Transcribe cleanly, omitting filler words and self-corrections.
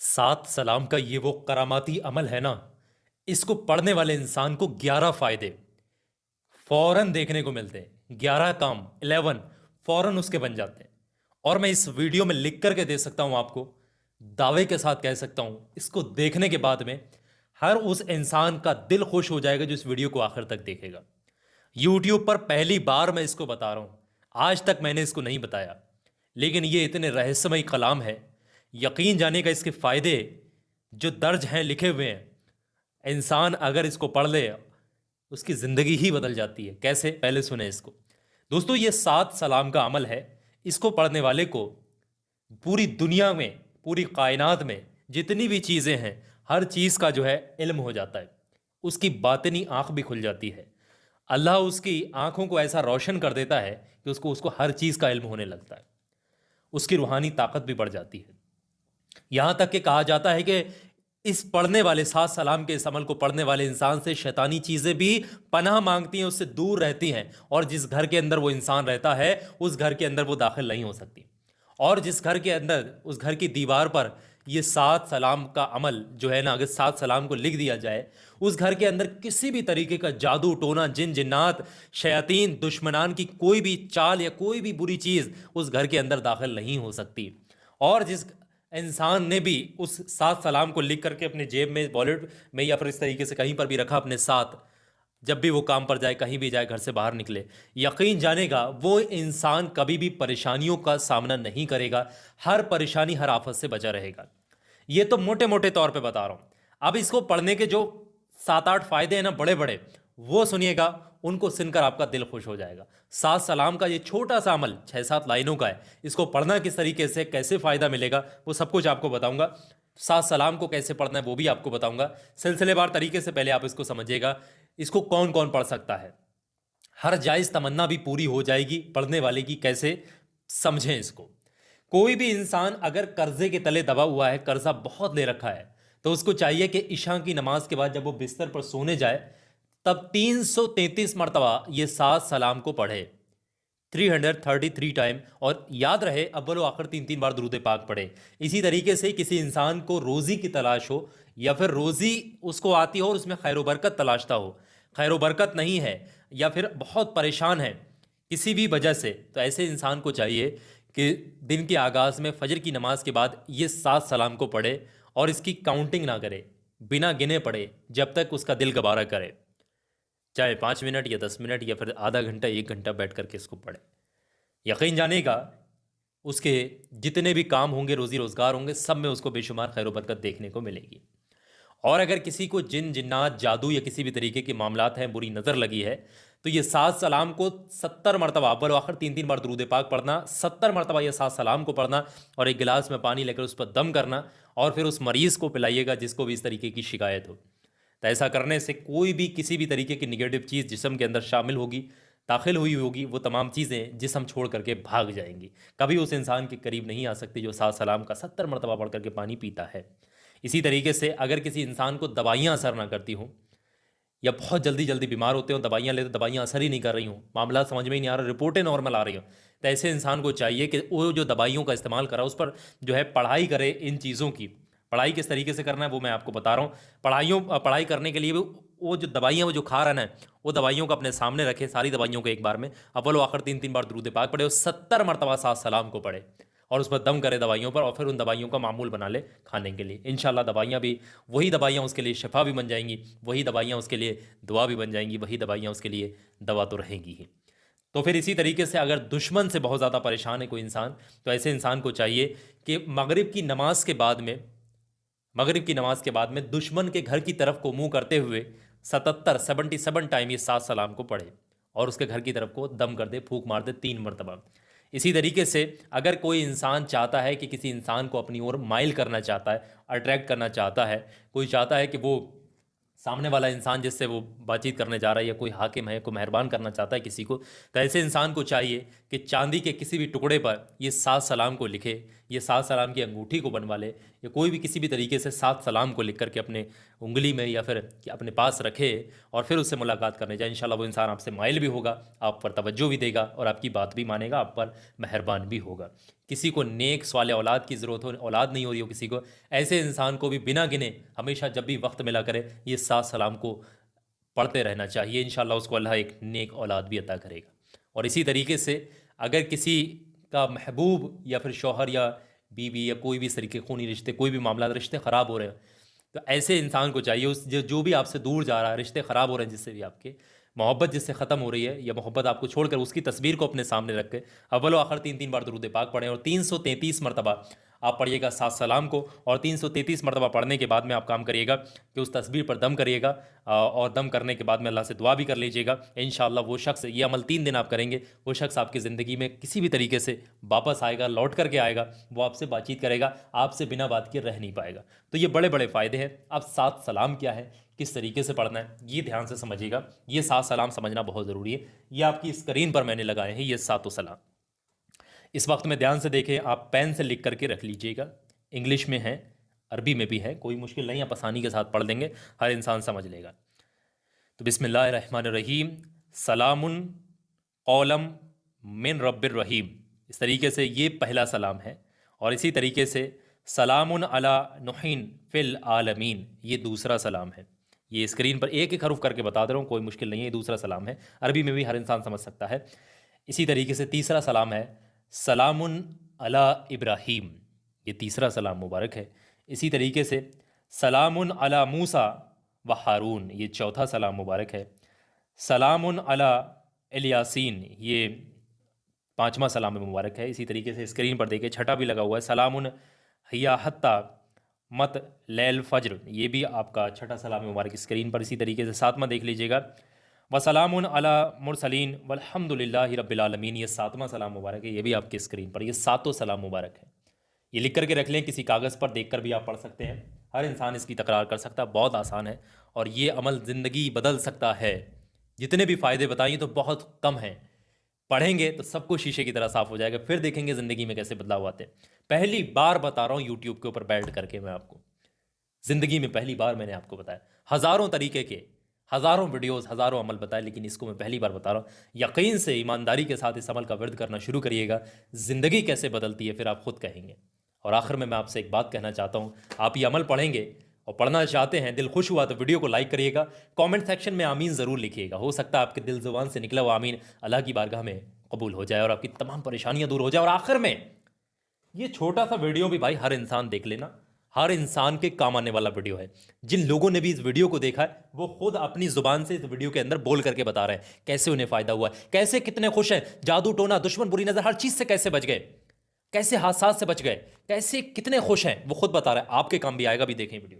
सात सलाम का ये वो करामाती अमल है ना। इसको पढ़ने वाले इंसान को 11 फायदे फौरन देखने को मिलते हैं। 11 काम 11 फौरन उसके बन जाते हैं। और मैं इस वीडियो में लिख करके दे सकता हूं आपको, दावे के साथ कह सकता हूं, इसको देखने के बाद में हर उस इंसान का दिल खुश हो जाएगा जो इस वीडियो को आखिर तक देखेगा। यूट्यूब पर पहली बार मैं इसको बता रहा हूं, आज तक मैंने इसको नहीं बताया, लेकिन ये इतने रहस्यमय कलाम है। यकीन जाने का इसके फायदे जो दर्ज हैं, लिखे हुए हैं, इंसान अगर इसको पढ़ ले उसकी जिंदगी ही बदल जाती है। कैसे, पहले सुने इसको। दोस्तों, ये सात सलाम का अमल है। इसको पढ़ने वाले को पूरी दुनिया में, पूरी कायनात में जितनी भी चीजें हैं, हर चीज का जो है इल्म हो जाता है। उसकी बातिनी आंख भी खुल जाती है। अल्लाह उसकी आंखों को ऐसा रोशन कर देता है कि उसको उसको हर चीज का इल्म होने लगता है। उसकी रूहानी ताकत भी बढ़ जाती है। यहां तक कि कहा जाता है कि इस पढ़ने वाले, सात सलाम के इस अमल को पढ़ने वाले इंसान से शैतानी चीजें भी पनाह मांगती हैं, उससे दूर रहती हैं। और जिस घर के अंदर वो इंसान रहता है, उस घर के अंदर वो दाखिल नहीं हो सकती। और जिस घर के अंदर, उस घर की दीवार पर ये सात सलाम का अमल जो है ना, अगर सात सलाम को लिख दिया जाए, उस घर के अंदर किसी भी तरीके का जादू टोना, जिन जिन्नात, शयातीन, दुश्मनान की कोई भी चाल या कोई भी बुरी चीज उस घर के अंदर दाखिल नहीं हो सकती। और जिस इंसान ने भी उस सात सलाम को लिख करके अपने जेब में, वॉलेट में, या फिर इस तरीके से कहीं पर भी रखा अपने साथ, जब भी वो काम पर जाए, कहीं भी जाए, घर से बाहर निकले, यकीन जानेगा वो इंसान कभी भी परेशानियों का सामना नहीं करेगा। हर परेशानी, हर आफत से बचा रहेगा। ये तो मोटे मोटे तौर पे बता रहा हूं। अब इसको पढ़ने के जो सात आठ फायदे हैं ना, बड़े बड़े, वो सुनिएगा। उनको सुनकर आपका दिल खुश हो जाएगा। सात सलाम का ये छोटा सा अमल 6-7 लाइनों का है। इसको पढ़ना किस तरीके से, कैसे फायदा मिलेगा, वो सब कुछ आपको बताऊंगा। सात सलाम को कैसे पढ़ना है वो भी आपको बताऊंगा सिलसिलेवार तरीके से। पहले आप इसको समझिएगा, इसको कौन कौन पढ़ सकता है। हर जायज तमन्ना भी पूरी हो जाएगी पढ़ने वाले की। कैसे, समझें इसको। कोई भी इंसान अगर कर्जे के तले दबा हुआ है, कर्जा बहुत ले रखा है, तो उसको चाहिए कि इशा की नमाज के बाद जब वो बिस्तर पर सोने जाए, तब 333 मरतबा ये सात सलाम को पढ़े, 333 टाइम। और याद रहे, अव्वल व आखिर 3-3 बार दुरूद पाक पढ़े। इसी तरीके से किसी इंसान को रोजी की तलाश हो, या फिर रोजी उसको आती हो और उसमें खैर बरकत तलाशता हो, खैर बरकत नहीं है, या फिर बहुत परेशान है किसी भी वजह से, तो ऐसे इंसान को चाहिए कि दिन के आगाज़ में फजर की नमाज के बाद ये सात सलाम को पढ़े, और इसकी काउंटिंग ना करे, बिना गिने पढ़े, जब तक उसका दिल गवारा करे। चाहे 5 मिनट या 10 मिनट या फिर आधा घंटा, 1 घंटा बैठ करके इसको पढ़े। यकीन जानेगा, उसके जितने भी काम होंगे, रोजी रोजगार होंगे, सब में उसको बेशुमार खैर बरकत देखने को मिलेगी। और अगर किसी को जिन जिन्नात, जादू या किसी भी तरीके के मामलात हैं, बुरी नज़र लगी है, तो ये सात सलाम को 70 मरतबा, अव्वल आखिर 3-3 बार दुरूद पाक पढ़ना, 70 मरतबा ये सात सलाम को पढ़ना, और एक गिलास में पानी लेकर उस पर दम करना, और फिर उस मरीज़ को पिलाइएगा जिसको भी इस तरीके की शिकायत हो। तो ऐसा करने से कोई भी किसी भी तरीके की निगेटिव चीज़ जिस्म के अंदर शामिल होगी, दाखिल हुई होगी, वो तमाम चीज़ें जिस्म छोड़ करके भाग जाएंगी। कभी उस इंसान के करीब नहीं आ सकती जो सात सलाम का 70 मरतबा पढ़ करके पानी पीता है। इसी तरीके से अगर किसी इंसान को दवाइयाँ असर ना करती हों, या बहुत जल्दी जल्दी बीमार होते हो, दवाइयाँ लेते, दवाइयाँ असर ही नहीं कर रही हों, मामला समझ में ही नहीं आ रहा, रिपोर्टें नॉर्मल आ रही हों, तो ऐसे इंसान को चाहिए कि वो जो दवाइयों का इस्तेमाल करा, उस पर जो है पढ़ाई करे। इन चीज़ों की पढ़ाई किस तरीके से करना है वो मैं आपको बता रहा हूँ। पढ़ाई करने के लिए भी वो जो दवाइयाँ, वो जो खा रहा है, वो दवाइयों को अपने सामने रखे, सारी दवाइयों को एक बार में, अव्वल आखिर 3-3 बार दुरूद पाक पढ़े, और 70 मरतबा सात सलाम को पढ़े, और उस पर दम करे दवाइयों पर, और फिर उन दवाइयों का मामूल बना ले खाने के लिए। इंशाल्लाह दवाइयाँ भी, वही दवाइयाँ उसके लिए शिफा भी बन जाएंगी, वही दवाइयाँ उसके लिए दुआ भी बन जाएंगी, वही दवाइयाँ उसके लिए दवा तो रहेंगी ही। तो फिर इसी तरीके से अगर दुश्मन से बहुत ज़्यादा परेशान है कोई इंसान, तो ऐसे इंसान को चाहिए कि मगरिब की नमाज के बाद में, दुश्मन के घर की तरफ को मुंह करते हुए 77 टाइम ये सात सलाम को पढ़े, और उसके घर की तरफ को दम कर दे, फूंक मार दे 3 मरतबा। इसी तरीके से अगर कोई इंसान चाहता है कि किसी इंसान को अपनी ओर माइल करना चाहता है, अट्रैक्ट करना चाहता है, कोई चाहता है कि वो सामने वाला इंसान जिससे वो बातचीत करने जा रहा है, या कोई हाकिम है, कोई मेहरबान करना चाहता है किसी को, तो ऐसे इंसान को चाहिए कि चांदी के किसी भी टुकड़े पर ये सात सलाम को लिखे, ये 7 सलाम की अंगूठी को बनवा ले, या कोई भी किसी भी तरीके से 7 सलाम को लिख करके अपने उंगली में या फिर अपने पास रखे और फिर उससे मुलाकात करने जाए। इंशाल्लाह वो इंसान आपसे माइल भी होगा, आप पर तवज्जो भी देगा और आपकी बात भी मानेगा, आप पर मेहरबान भी होगा। किसी को नेक सवाल औलाद की ज़रूरत हो, औलाद नहीं हो रही हो किसी को, ऐसे इंसान को भी बिना गिने हमेशा जब भी वक्त मिला करे ये 7 सलाम को पढ़ते रहना चाहिए। इंशाल्लाह उसको अल्लाह एक नेक औलाद भी अता करेगा। और इसी तरीके से अगर किसी का महबूब या फिर शौहर या बीवी या कोई भी इस तरीके खूनी रिश्ते, कोई भी मामला, रिश्ते ख़राब हो रहे हैं, तो ऐसे इंसान को चाहिए उस जो भी आपसे दूर जा रहा है, रिश्ते ख़राब हो रहे हैं जिससे भी आपके, मोहब्बत जिससे ख़त्म हो रही है या मोहब्बत आपको छोड़कर, उसकी तस्वीर को अपने सामने रख के अव्वल व आखिर 3 बार दुरूद पाक पढ़ें और 333 मरतबा आप पढ़िएगा 7 सलाम को। और 333 मरतबा पढ़ने के बाद में आप काम करिएगा कि उस तस्वीर पर दम करिएगा और दम करने के बाद में अल्लाह से दुआ भी कर लीजिएगा। इंशाअल्लाह वो शख्स, ये अमल 3 दिन आप करेंगे, वो शख्स आपकी ज़िंदगी में किसी भी तरीके से वापस आएगा, लौट करके आएगा, वो आपसे बातचीत करेगा, आपसे बिना बात किए रह नहीं पाएगा। तो ये बड़े बड़े फ़ायदे हैं। अब 7 सलाम क्या है, किस तरीके से पढ़ना है, ये ध्यान से समझिएगा। ये 7 सलाम समझना बहुत ज़रूरी है। ये आपकी स्क्रीन पर मैंने लगाए हैं ये 7 सलाम। इस वक्त में ध्यान से देखें, आप पेन से लिख करके रख लीजिएगा। इंग्लिश में है, अरबी में भी है, कोई मुश्किल नहीं, आप आसानी के साथ पढ़ लेंगे, हर इंसान समझ लेगा। तो बिस्मिल्लाहिर्रहमानिर्रहीम, सलामुन कौलम मिन रब्बिर रहीम, इस तरीके से ये पहला सलाम है। और इसी तरीके से सलामुन अला नुहीन फिल आलमीन, ये दूसरा सलाम है। ये स्क्रीन पर एक एक हरूफ करके बता दे रहा हूँ, कोई मुश्किल नहीं है, ये दूसरा सलाम है, अरबी में भी हर इंसान समझ सकता है। इसी तरीके से तीसरा सलाम है सलामुन अला इब्राहीम, ये तीसरा सलाम मुबारक है। इसी तरीके से सलामुन अला मूसा व हारून, ये चौथा सलाम मुबारक है। सलामुन अला इलियासीन, ये 5वां सलाम मुबारक है। इसी तरीके से स्क्रीन पर देखिए छठा भी लगा हुआ है, सलामुन हिया हत्ता मत लैल फज्र, ये भी आपका छठा सलाम मुबारक स्क्रीन पर। इसी तरीके से 7वां देख लीजिएगा, वसलामुन अला मुरसलीन वल्हम्दुलिल्लाहि रब्बिल आलमीन, ये 7वां सलाम मुबारक है, ये भी आपकी स्क्रीन पर। ये 7 सलाम मुबारक है। ये लिख करके रख लें, किसी कागज़ पर देख कर भी आप पढ़ सकते हैं, हर इंसान इसकी तकरार कर सकता है, बहुत आसान है और ये अमल ज़िंदगी बदल सकता है। जितने भी फ़ायदे बताइए तो बहुत कम हैं, पढ़ेंगे तो सब कुछ शीशे की तरह साफ हो जाएगा, फिर देखेंगे ज़िंदगी में कैसे बदलाव आते हैं। पहली बार बता रहा हूँ यूट्यूब के ऊपर बैठ करके मैं आपको, ज़िंदगी में पहली बार मैंने आपको बताया। हज़ारों तरीके के, हज़ारों वीडियोस, हज़ारों अमल बताए, लेकिन इसको मैं पहली बार बता रहा हूँ। यकीन से, ईमानदारी के साथ इस अमल का विर्द करना शुरू करिएगा, ज़िंदगी कैसे बदलती है फिर आप खुद कहेंगे। और आखिर में मैं आपसे एक बात कहना चाहता हूँ, आप ये अमल पढ़ेंगे और पढ़ना चाहते हैं, दिल खुश हुआ तो वीडियो को लाइक करिएगा, कमेंट सेक्शन में आमीन ज़रूर लिखिएगा। हो सकता है आपके दिल ज़ुबान से निकला हुआ आमीन अल्लाह की बारगाह में कबूल हो जाए और आपकी तमाम परेशानियाँ दूर हो जाए। और आखिर में ये छोटा सा वीडियो भी भाई हर इंसान देख लेना, हर इंसान के काम आने वाला वीडियो है। जिन लोगों ने भी इस वीडियो को देखा है वो खुद अपनी जुबान से इस वीडियो के अंदर बोल करके बता रहे हैं कैसे उन्हें फ़ायदा हुआ है, कैसे कितने खुश हैं, जादू टोना, दुश्मन, बुरी नज़र, हर चीज़ से कैसे बच गए, कैसे हादसा से बच गए, कैसे कितने खुश हैं, वो खुद बता रहे हैं। आपके काम भी आएगा, भी देखें वीडियो।